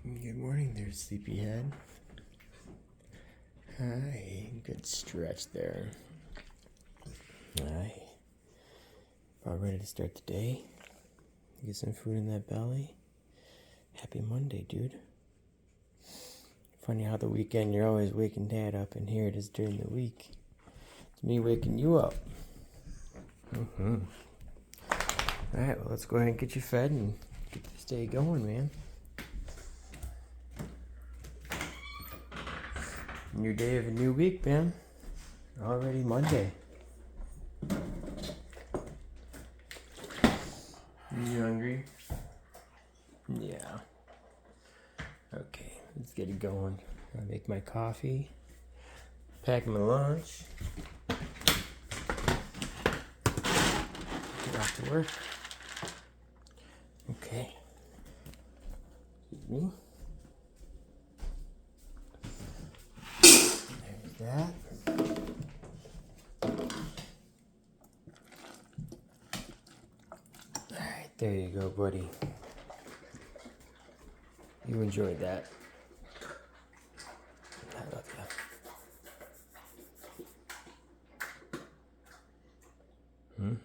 Good morning there, sleepyhead. Hi, good stretch there. Hi. All ready to start the day? Get some food in that belly? Happy Monday, dude. Funny how the weekend you're always waking Dad up, and here it is during the week. It's me waking you up. Alright, well, let's go ahead and get you fed and get this day going, man. New day of a new week, man. Already Monday. You hungry? Yeah. Okay, let's get it going. I'll make my coffee. Pack my lunch. Get off to work. Okay. Excuse me. There's that. Alright, there you go, buddy. You enjoyed that. I love you.